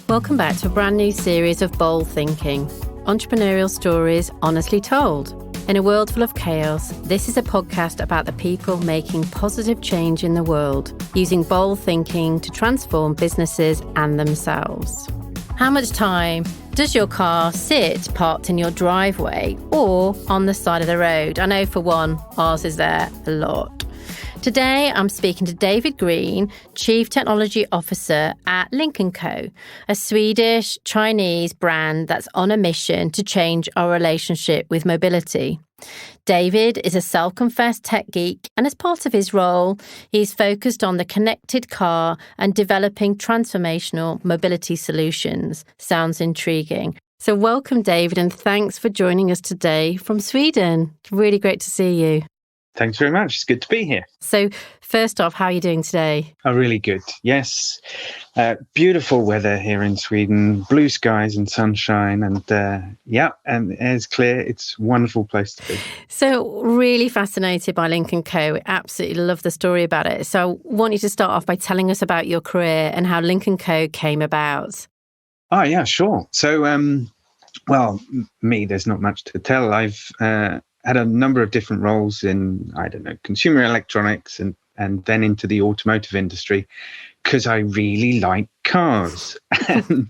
Welcome back to a brand new series of Bold Thinking, entrepreneurial stories honestly told. In a world full of chaos, this is a podcast about the people making positive change in the world, using bold thinking to transform businesses and themselves. How much time does your car sit parked in your driveway or on the side of the road? I know for one, ours is there a lot. Today, I'm speaking to David Green, Chief Technology Officer at Lynk & Co., a Swedish Chinese brand that's on a mission to change our relationship with mobility. David is a self-confessed tech geek, and as part of his role, he's focused on the connected car and developing transformational mobility solutions. Sounds intriguing. So welcome, David, and thanks for joining us today from Sweden. Really great to see you. Thanks very much. It's good to be here. So first off, how are you doing today? Oh, really good. Yes. Beautiful weather here in Sweden, blue skies and sunshine. And and air's clear. It's a wonderful place to be. So really fascinated by Lynk & Co. We absolutely love the story about it. So I want you to start off by telling us about your career and how Lynk & Co. came about. Oh, yeah, sure. So, there's not much to tell. I've had a number of different roles in, consumer electronics and then into the automotive industry because I really like cars. And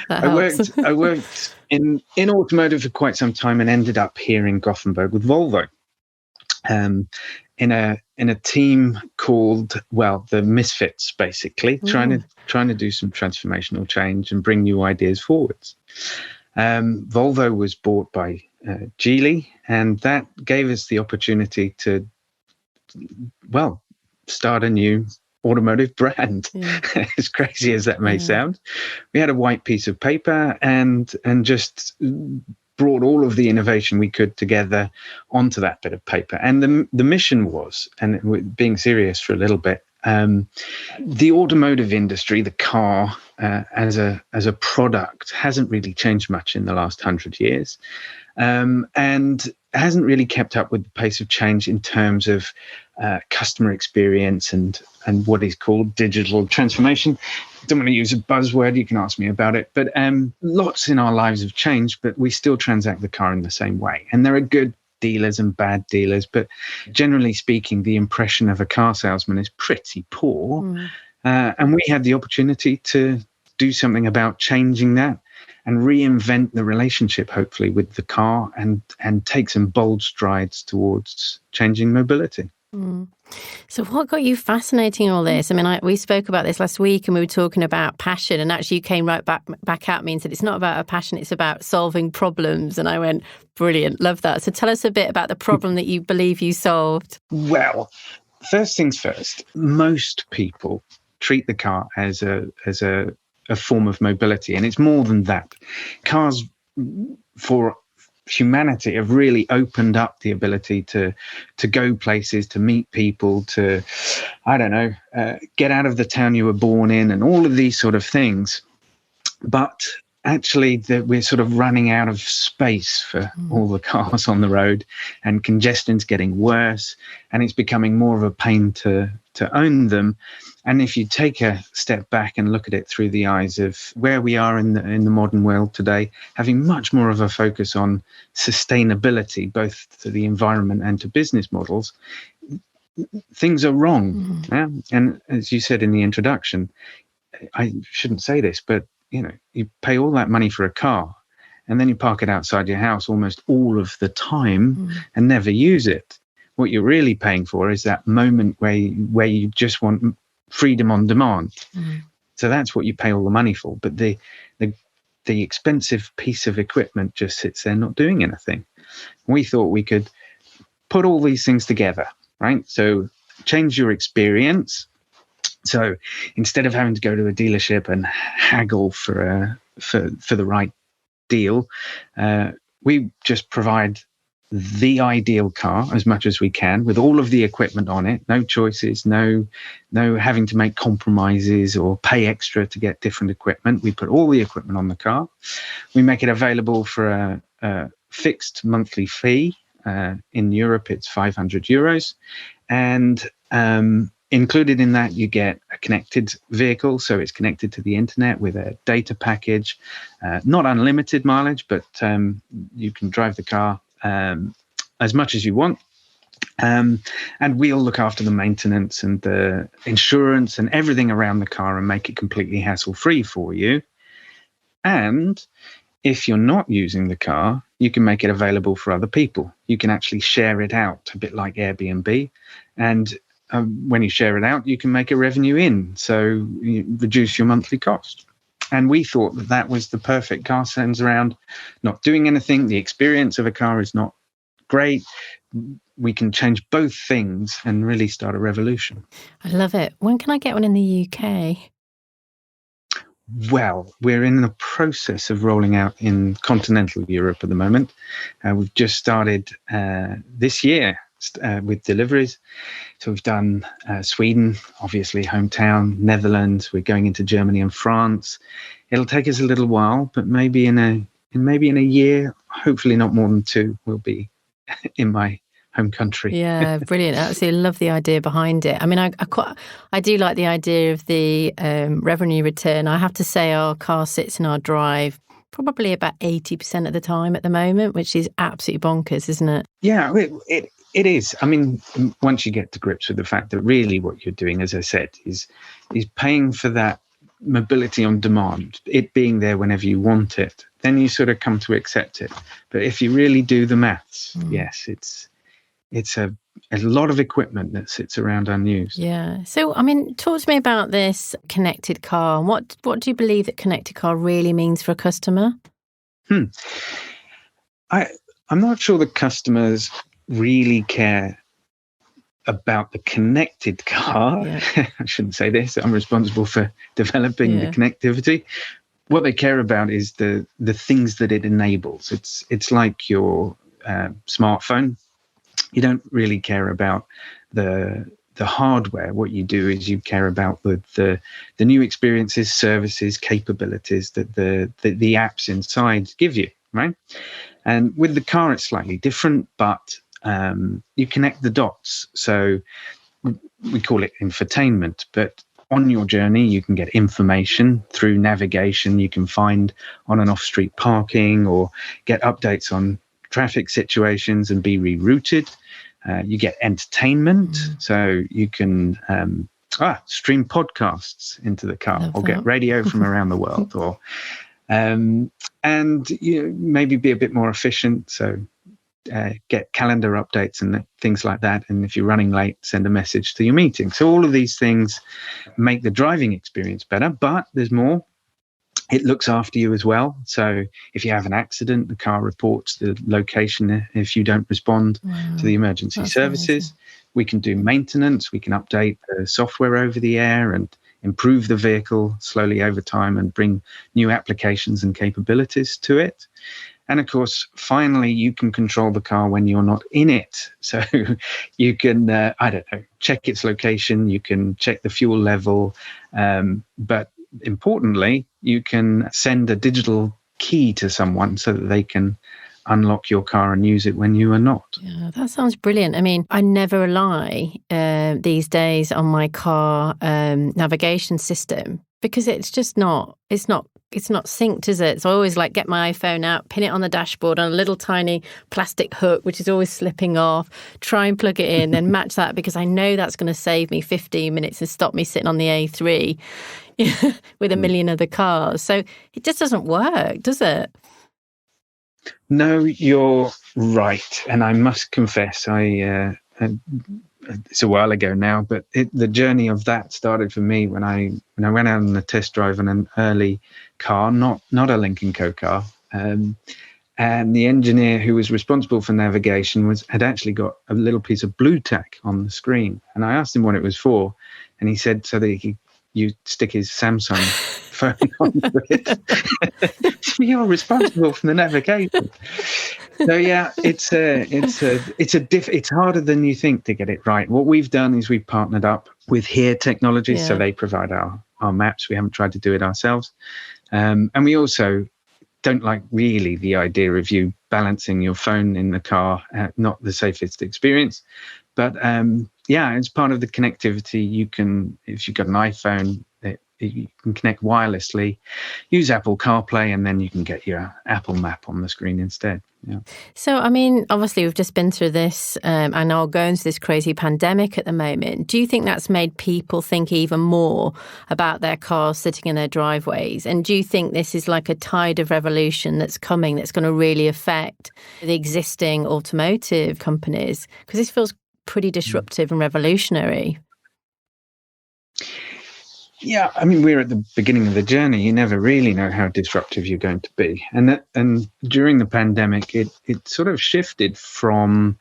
I worked in automotive for quite some time and ended up here in Gothenburg with Volvo, in a team called, the Misfits, basically, trying to do some transformational change and bring new ideas forwards. Volvo was bought by Geely, and that gave us the opportunity to, start a new automotive brand. Yeah. As crazy as that may sound. We had a white piece of paper and just brought all of the innovation we could together onto that bit of paper. And the mission was, and being serious for a little bit, the automotive industry, the car as a product, hasn't really changed much in the last 100 years, and hasn't really kept up with the pace of change in terms of customer experience and what is called digital transformation. I don't want to use a buzzword, you can ask me about it, but lots in our lives have changed, but we still transact the car in the same way. And there are good dealers and bad dealers, but generally speaking, the impression of a car salesman is pretty poor. And we had the opportunity to do something about changing that and reinvent the relationship, hopefully, with the car and take some bold strides towards changing mobility. So what got you fascinating all this? I mean, we spoke about this last week and we were talking about passion, and actually you came right back at me and said it's not about a passion, it's about solving problems. And I went, brilliant, love that. So tell us a bit about the problem that you believe you solved. Well, first things first, most people treat the car as a form of mobility, and it's more than that. Cars for humanity have really opened up the ability to go places, to meet people, to get out of the town you were born in, and all of these sort of things. But actually, we're sort of running out of space for all the cars on the road, and congestion's getting worse, and it's becoming more of a pain to own them. And if you take a step back and look at it through the eyes of where we are in the modern world today, having much more of a focus on sustainability, both to the environment and to business models, things are wrong. Yeah? And as you said in the introduction, I shouldn't say this, but you pay all that money for a car and then you park it outside your house almost all of the time and never use it. What you're really paying for is that moment where you just want freedom on demand. So that's what you pay all the money for. But the expensive piece of equipment just sits there not doing anything. We thought we could put all these things together, right? So change your experience. So instead of having to go to a dealership and haggle for the right deal, we just provide the ideal car as much as we can with all of the equipment on it. No choices, no having to make compromises or pay extra to get different equipment. We put all the equipment on the car. We make it available for a fixed monthly fee. In Europe, it's €500. And included in that, you get a connected vehicle, so it's connected to the internet with a data package, not unlimited mileage, but you can drive the car as much as you want. And we'll look after the maintenance and the insurance and everything around the car and make it completely hassle-free for you. And if you're not using the car, you can make it available for other people. You can actually share it out, a bit like Airbnb. And when you share it out, you can make a revenue in, so you reduce your monthly cost. And we thought that was the perfect car. Sends around not doing anything. The experience of a car is not great. We can change both things and really start a revolution. I love it. When can I get one in the UK? Well, we're in the process of rolling out in continental Europe at the moment. We've just started this year with deliveries. So we've done Sweden, obviously hometown, Netherlands. We're going into Germany and France. It'll take us a little while, but maybe in a year, hopefully not more than 2, we'll be in my home country. Yeah, brilliant. I absolutely love the idea behind it. I mean, I do like the idea of the revenue return. I have to say our car sits in our drive probably about 80% of the time at the moment, which is absolutely bonkers, isn't it? Yeah, it is. I mean, once you get to grips with the fact that really what you're doing, as I said, is paying for that mobility on demand, it being there whenever you want it, then you sort of come to accept it. But if you really do the maths, yes, it's a lot of equipment that sits around unused. Yeah. So, I mean, talk to me about this connected car. What do you believe that connected car really means for a customer? I'm not sure the customers really care about the connected car. Yeah. I shouldn't say this. I'm responsible for developing the connectivity. What they care about is the things that it enables. It's like your smartphone. You don't really care about the hardware. What you do is you care about the new experiences, services, capabilities that the apps inside give you, right? And with the car, it's slightly different, but you connect the dots. So we call it infotainment, but on your journey, you can get information through navigation. You can find on and off street parking or get updates on traffic situations and be rerouted. You get entertainment, so you can stream podcasts into the car or get radio from around the world, or and maybe be a bit more efficient. So get calendar updates and things like that. And if you're running late, send a message to your meeting. So all of these things make the driving experience better, but there's more. It looks after you as well. So if you have an accident, the car reports the location if you don't respond to the emergency services. Amazing. We can do maintenance. We can update the software over the air and improve the vehicle slowly over time and bring new applications and capabilities to it. And of course, finally, you can control the car when you're not in it. So you can, check its location. You can check the fuel level. But importantly, you can send a digital key to someone so that they can unlock your car and use it when you are not. Yeah, that sounds brilliant. I mean, I never rely these days on my car navigation system because it's not synced, is it? So I always get my iPhone out, pin it on the dashboard on a little tiny plastic hook, which is always slipping off, try and plug it in, then match that because I know that's going to save me 15 minutes and stop me sitting on the A3 with a million other cars. So it just doesn't work, does it? No, you're right. And I must confess, it's a while ago now, but the journey of that started for me when I went out on a test drive on an early car, not a Lynk & Co car. And the engineer who was responsible for navigation had actually got a little piece of blue tack on the screen. And I asked him what it was for. And he said so that you stick his Samsung phone onto it. You're responsible for the navigation. So yeah, it's harder than you think to get it right. What we've done is we've partnered up with Here Technologies, so they provide our maps. We haven't tried to do it ourselves, and we also don't like really the idea of you balancing your phone in the car. Not the safest experience, but yeah, it's part of the connectivity. You can, if you've got an iPhone, you can connect wirelessly, use Apple CarPlay, and then you can get your Apple Map on the screen instead. Yeah. So, I mean, obviously, we've just been through this and are going through this crazy pandemic at the moment. Do you think that's made people think even more about their cars sitting in their driveways? And do you think this is like a tide of revolution that's coming that's going to really affect the existing automotive companies? Because this feels pretty disruptive and revolutionary. Yeah, I mean, we're at the beginning of the journey. You never really know how disruptive you're going to be. And during the pandemic, it sort of shifted from,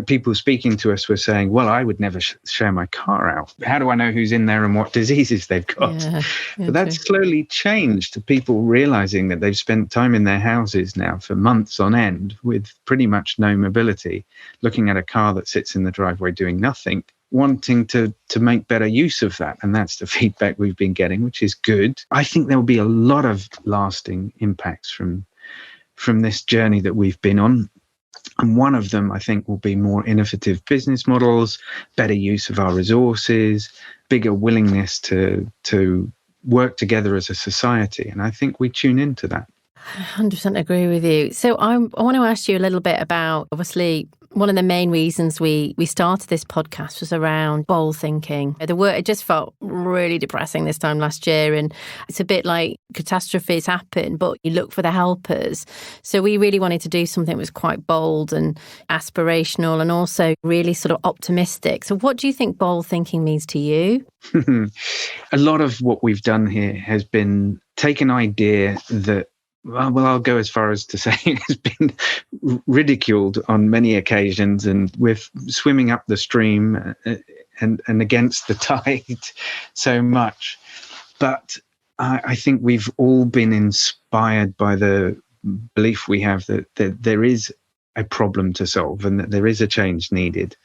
people speaking to us were saying, well, I would never share my car out. How do I know who's in there and what diseases they've got? Yeah, but that's slowly changed to people realizing that they've spent time in their houses now for months on end with pretty much no mobility, looking at a car that sits in the driveway doing nothing, wanting to make better use of that. And that's the feedback we've been getting, which is good. I think there will be a lot of lasting impacts from this journey that we've been on. And one of them, I think, will be more innovative business models, better use of our resources, bigger willingness to work together as a society. And I think we tune into that. 100% agree with you. So I want to ask you a little bit about, obviously, one of the main reasons we started this podcast was around bold thinking. The word, it just felt really depressing this time last year. And it's a bit like catastrophes happen, but you look for the helpers. So we really wanted to do something that was quite bold and aspirational and also really sort of optimistic. So what do you think bold thinking means to you? A lot of what we've done here has been take an idea that, well, I'll go as far as to say it has been ridiculed on many occasions, and we're swimming up the stream and against the tide so much. But I think we've all been inspired by the belief we have that there is a problem to solve and that there is a change needed.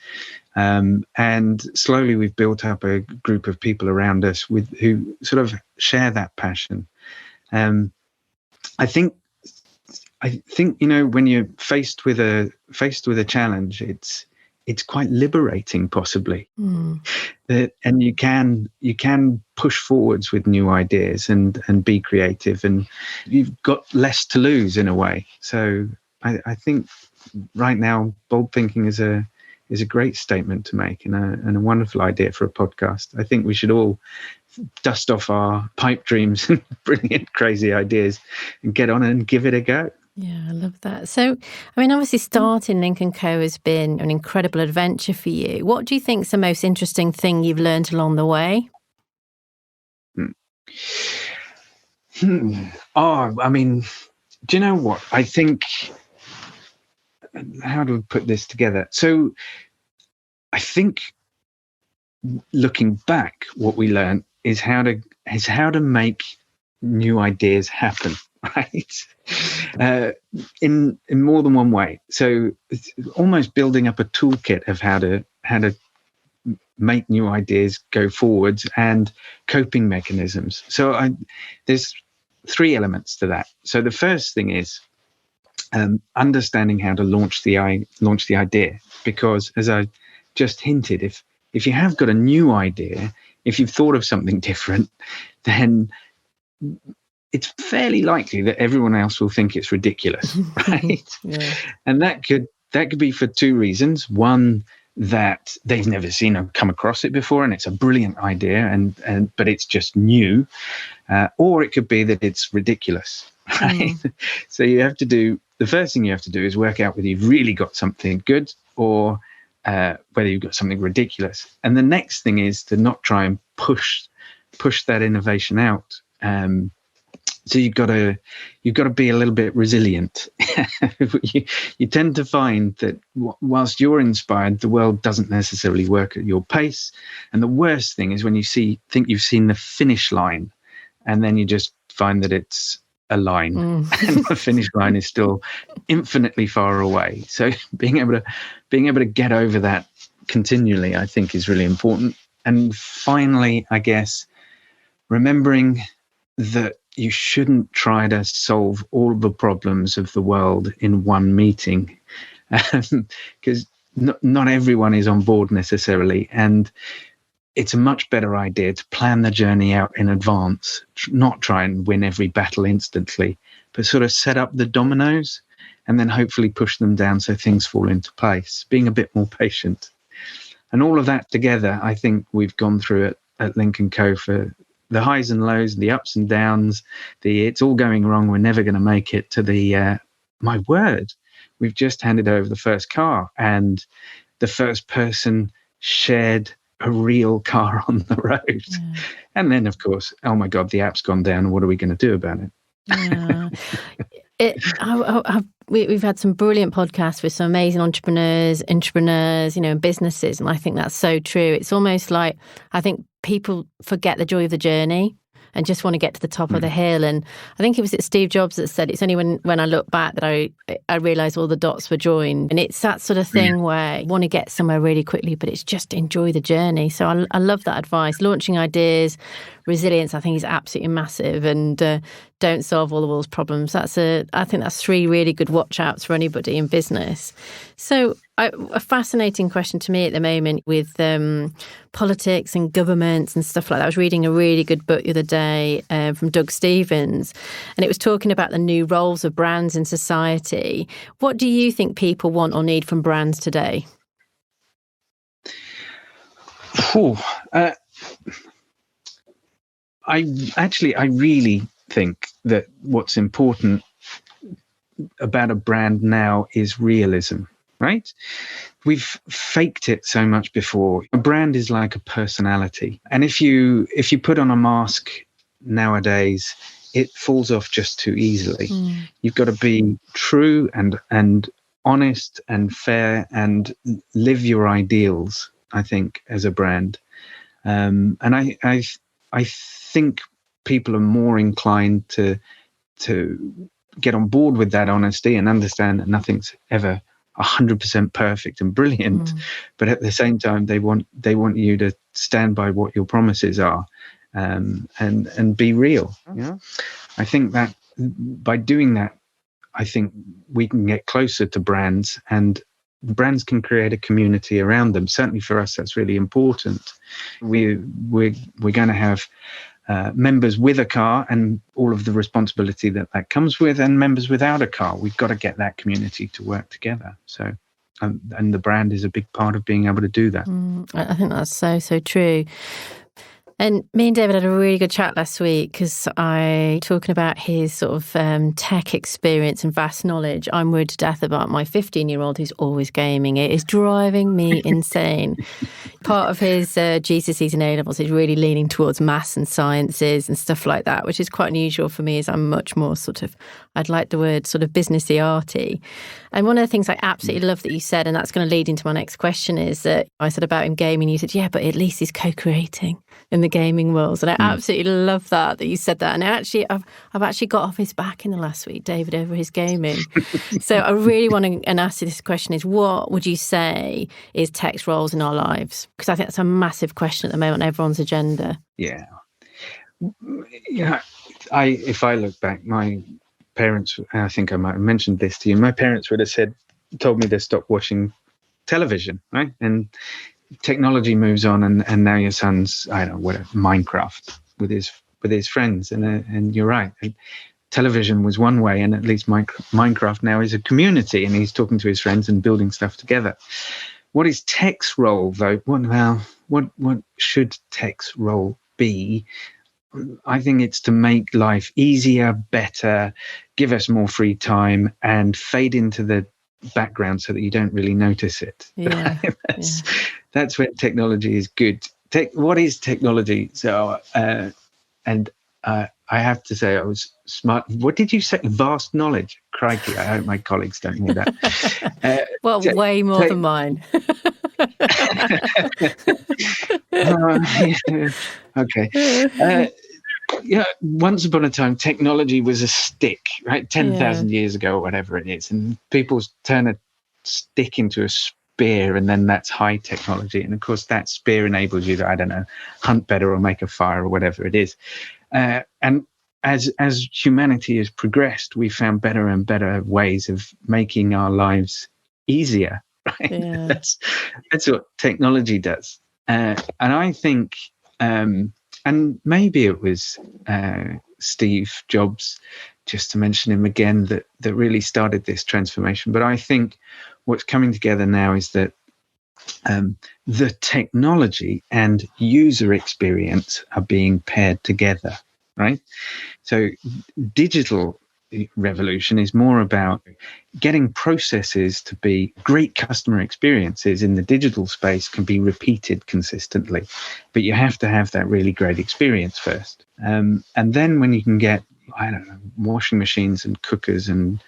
And slowly we've built up a group of people around us who sort of share that passion. I think when you're faced with a challenge, it's quite liberating, possibly. And you can push forwards with new ideas and be creative, and you've got less to lose in a way. So I think right now, bold thinking is a great statement to make and a wonderful idea for a podcast. I think we should all dust off our pipe dreams and brilliant, crazy ideas and get on and give it a go. Yeah, I love that. So, I mean, obviously starting Lynk & Co has been an incredible adventure for you. What do you think is the most interesting thing you've learned along the way? Oh, I mean, do you know what? I think, how do we put this together? So I think looking back, what we learned is how to make new ideas happen, right? In more than one way. So it's almost building up a toolkit of how to make new ideas go forwards and coping mechanisms. So there's three elements to that. So the first thing is understanding how to launch the idea, because as I just hinted, if you have got a new idea, if you've thought of something different, then it's fairly likely that everyone else will think it's ridiculous, right? Yeah. And that could be for two reasons. One, that they've never seen or come across it before, and it's a brilliant idea, but it's just new. Or it could be that it's ridiculous, right? So the first thing you have to do is work out whether you've really got something good or whether you've got something ridiculous. And the next thing is to not try and push that innovation out. So you've got to be a little bit resilient. You tend to find that whilst you're inspired, the world doesn't necessarily work at your pace. And the worst thing is when you think you've seen the finish line, and then you just find that it's a line, and the finish line is still infinitely far away. So being able to get over that continually, I think, is really important. And finally, I guess, remembering that you shouldn't try to solve all the problems of the world in one meeting, because not everyone is on board necessarily, and it's a much better idea to plan the journey out in advance, not try and win every battle instantly, but sort of set up the dominoes and then hopefully push them down so things fall into place, being a bit more patient. And all of that together, I think we've gone through it at Lynk & Co. for the highs and lows, the ups and downs, the it's all going wrong, we're never going to make it, to the, my word, we've just handed over the first car and the first person shared a real car on the road. Yeah. And then, of course, oh my God, the app's gone down. What are we going to do about it? Yeah. We've had some brilliant podcasts with some amazing entrepreneurs, and businesses. And I think that's so true. It's almost like, I think people forget the joy of the journey and just want to get to the top of the hill. And I think it was Steve Jobs that said, it's only when I look back that I realised all the dots were joined. And it's that sort of thing where you want to get somewhere really quickly, but it's just enjoy the journey. So I love that advice. Launching ideas, resilience, I think is absolutely massive, and don't solve all the world's problems. I think that's 3 really good watch outs for anybody in business. So a fascinating question to me at the moment with politics and governments and stuff like that. I was reading a really good book the other day from Doug Stevens, and it was talking about the new roles of brands in society. What do you think people want or need from brands today? I really think that what's important about a brand now is realism, right? We've faked it so much before. A brand is like a personality. And if you put on a mask nowadays, it falls off just too easily. You've got to be true and honest and fair and live your ideals, I think, as a brand. And I think people are more inclined to get on board with that honesty and understand that nothing's ever 100% perfect and brilliant, but at the same time they want you to stand by what your promises are, and be real. Yeah, I think that by doing that, I think we can get closer to brands, and brands can create a community around them. Certainly for us, that's really important. We're going to have members with a car and all of the responsibility that comes with, and members without a car. We've got to get that community to work together. So, and the brand is a big part of being able to do that. I think that's so true. And me and David had a really good chat last week because talking about his sort of tech experience and vast knowledge. I'm worried to death about my 15-year-old who's always gaming. It is driving me insane. Part of his GCSEs and A-levels is really leaning towards maths and sciences and stuff like that, which is quite unusual for me, as I'm much more I'd like the word sort of businessy arty. And one of the things I absolutely love that you said, and that's going to lead into my next question, is that I said about him gaming, you said, yeah, but at least he's co-creating in the gaming world. And I absolutely love that you said that. And I've actually got off his back in the last week, David, over his gaming. So I really want to ask you this question is, what would you say is tech's roles in our lives? Because I think that's a massive question at the moment on everyone's agenda. Yeah. If I look back, my parents, I think I might have mentioned this to you, my parents would have told me to stop watching television, right? And technology moves on, and now your son's, I don't know, whatever, Minecraft with his friends, and you're right. Television was one way, and at least Minecraft now is a community, and he's talking to his friends and building stuff together. What is tech's role, though? What should tech's role be? I think it's to make life easier, better, give us more free time, and fade into the background so that you don't really notice it. Yeah, that's when technology is good. What is technology? So, and I have to say, I was smart. What did you say? Vast knowledge. Crikey! I hope my colleagues don't hear that. Well, way more than mine. Okay. Once upon a time, technology was a stick, right? 10,000 years ago, or whatever it is, and people turn a stick into a spear, and then that's high technology. And of course, that spear enables you to, I don't know, hunt better or make a fire or whatever it is. And as humanity has progressed, we've found better and better ways of making our lives easier. right? Yeah. That's what technology does. And I think, and maybe it was Steve Jobs, just to mention him again, that really started this transformation. But I think what's coming together now is that the technology and user experience are being paired together, right? So digital revolution is more about getting processes to be great customer experiences in the digital space can be repeated consistently, but you have to have that really great experience first. And then when you can get, I don't know, washing machines and cookers and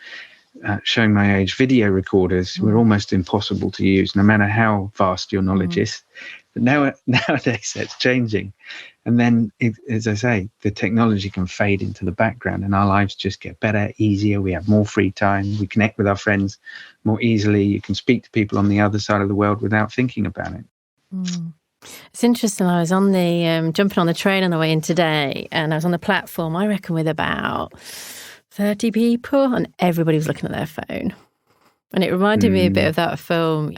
showing my age, video recorders were almost impossible to use, no matter how vast your knowledge is. But nowadays that's changing. And then, as I say, the technology can fade into the background and our lives just get better, easier. We have more free time. We connect with our friends more easily. You can speak to people on the other side of the world without thinking about it. It's interesting. I was on the jumping on the train on the way in today, and I was on the platform, I reckon, with about 30 people, and everybody was looking at their phone. And it reminded me a bit of that film,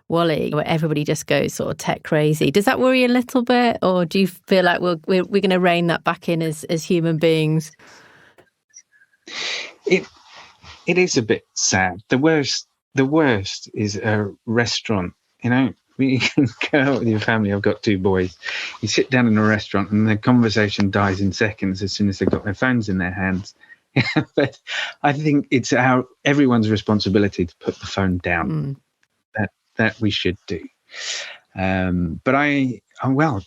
Wall-E, where everybody just goes sort of tech crazy. Does that worry you a little bit, or do you feel like we're going to rein that back in as human beings? It is a bit sad. The worst is a restaurant. You know, you can go out with your family. I've got 2 boys. You sit down in a restaurant and the conversation dies in seconds as soon as they've got their phones in their hands. But I think it's everyone's responsibility to put the phone down. That we should do. But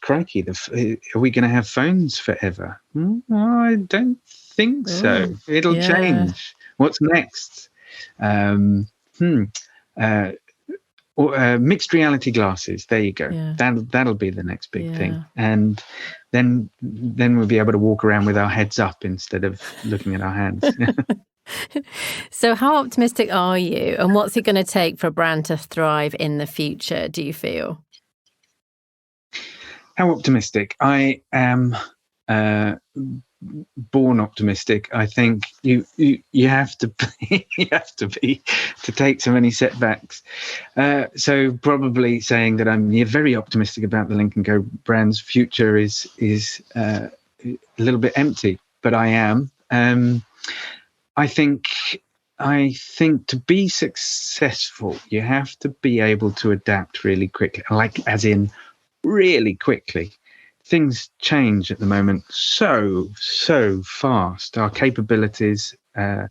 crikey, are we going to have phones forever? I don't think so. It'll change. What's next? Mixed reality glasses. There you go. Yeah. That'll be the next big thing. And then we'll be able to walk around with our heads up instead of looking at our hands. So how optimistic are you? And what's it going to take for a brand to thrive in the future, do you feel? How optimistic? I am born optimistic. I think you have to be, to take so many setbacks. So probably saying that I'm very optimistic about the Lynk & Co brand's future is a little bit empty, but I am. I think to be successful, you have to be able to adapt really quickly, like as in really quickly. Things change at the moment so fast. Our capabilities are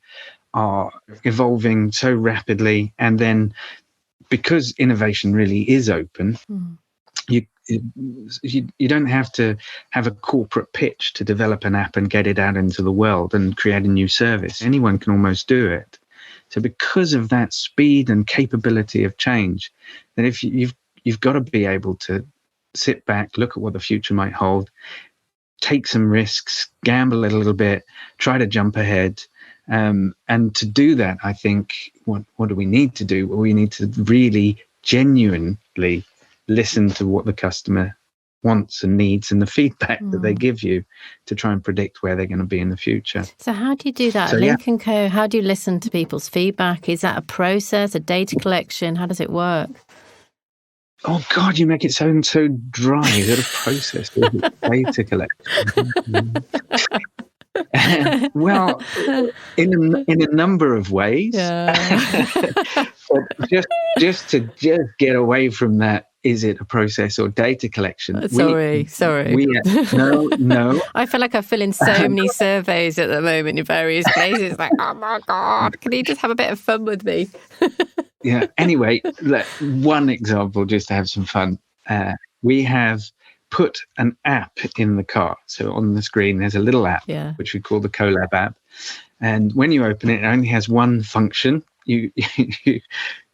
evolving so rapidly, and then because innovation really is open, you don't have to have a corporate pitch to develop an app and get it out into the world and create a new service. Anyone can almost do it. So because of that speed and capability of change, then if you've got to be able to sit back, look at what the future might hold, take some risks, gamble a little bit, try to jump ahead. And to do that, I think, what do we need to do? Well, we need to really genuinely listen to what the customer wants and needs and the feedback that they give you to try and predict where they're going to be in the future. So how do you do that? Lynk & Co, how do you listen to people's feedback? Is that a process, a data collection? How does it work? Oh, God, you make it sound so dry. Is it a process? Is it data collection? Well, in a number of ways. just to get away from that, is it a process or data collection? Sorry. No. I feel like I fill in so many surveys at the moment in various places. Like, oh my God, can you just have a bit of fun with me? Yeah. Anyway, one example, just to have some fun. We have put an app in the car. So on the screen, there's a little app, which we call the Collab app. And when you open it, it only has one function. You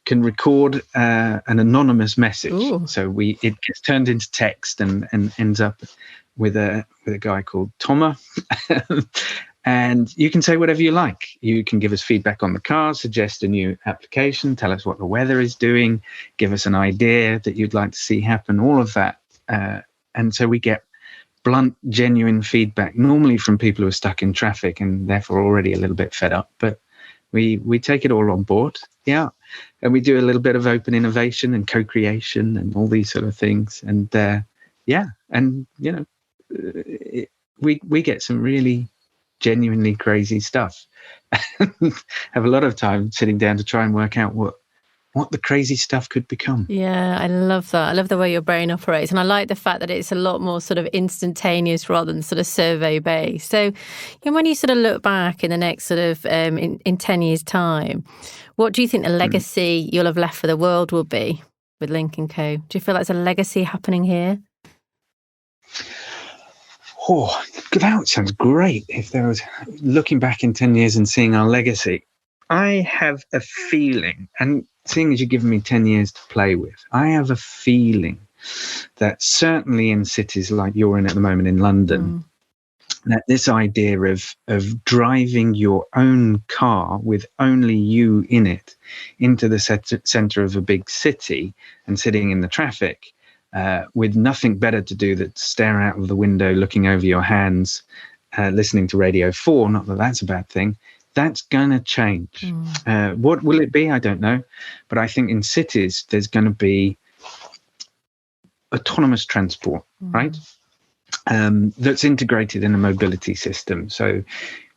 can record an anonymous message. Ooh. So it gets turned into text and ends up with a guy called Toma. And you can say whatever you like. You can give us feedback on the car, suggest a new application, tell us what the weather is doing, give us an idea that you'd like to see happen, all of that. And so we get blunt, genuine feedback, normally from people who are stuck in traffic and therefore already a little bit fed up. But We take it all on board. Yeah. And we do a little bit of open innovation and co-creation and all these sort of things. And we get some really genuinely crazy stuff. Have a lot of time sitting down to try and work out what the crazy stuff could become. Yeah, I love that. I love the way your brain operates. And I like the fact that it's a lot more sort of instantaneous rather than sort of survey-based. So when you sort of look back in the next sort of, in 10 years' time, what do you think the legacy you'll have left for the world will be with Lynk & Co? Do you feel like there's a legacy happening here? Oh, that sounds great. If there was looking back in 10 years and seeing our legacy, I have a feeling, and seeing as you've given me 10 years to play with, I have a feeling that certainly in cities like you're in at the moment in London, that this idea of driving your own car with only you in it into the center of a big city and sitting in the traffic with nothing better to do than stare out of the window, looking over your hands, listening to Radio 4, not that that's a bad thing, that's going to change. What will it be? I don't know. But I think in cities, there's going to be autonomous transport, right? That's integrated in a mobility system. So,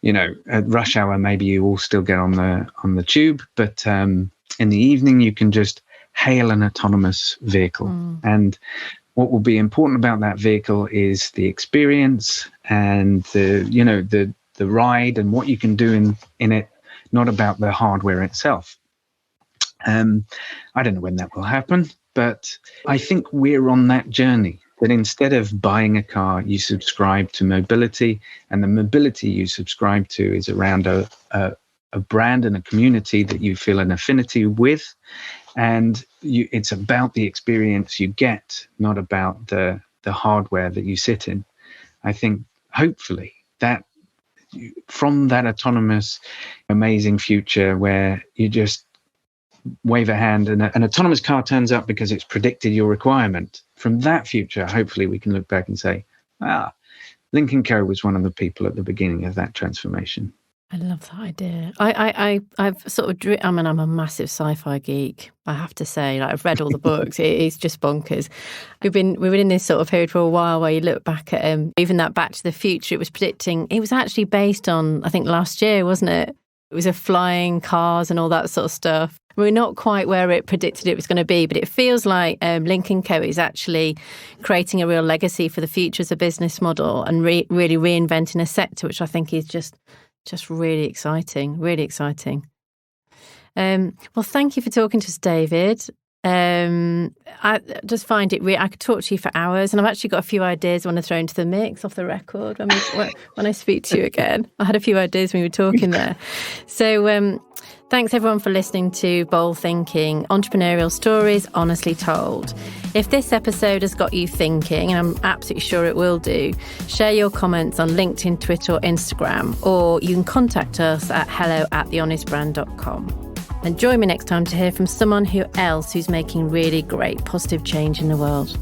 at rush hour, maybe you all still get on the tube, but in the evening, you can just hail an autonomous vehicle. And what will be important about that vehicle is the experience and the ride and what you can do in it, not about the hardware itself. I don't know when that will happen, but I think we're on that journey, that instead of buying a car, you subscribe to mobility, and the mobility you subscribe to is around a brand and a community that you feel an affinity with. And it's about the experience you get, not about the hardware that you sit in. I think hopefully that from that autonomous, amazing future where you just wave a hand and an autonomous car turns up because it's predicted your requirement, from that future, hopefully we can look back and say, Lynk & Co was one of the people at the beginning of that transformation. I love that idea. I've sort of, I'm a massive sci-fi geek, I have to say. Like, I've read all the books. It's just bonkers. We've been in this sort of period for a while where you look back at even that Back to the Future. It was actually based on, I think last year, wasn't it? It was a flying cars and all that sort of stuff. We're not quite where it predicted it was going to be, but it feels like Lynk & Co is actually creating a real legacy for the future as a business model and really reinventing a sector, which I think is just really exciting, really exciting. Well, thank you for talking to us, David. I just find it I could talk to you for hours, and I've actually got a few ideas I want to throw into the mix off the record when I speak to you again. I had a few ideas when we were talking there. So thanks everyone for listening to Bold Thinking, Entrepreneurial Stories Honestly Told. If this episode has got you thinking, and I'm absolutely sure it will do, share your comments on LinkedIn, Twitter or Instagram, or you can contact us at hello@thehonestbrand.com. And join me next time to hear from someone else who's making really great positive change in the world.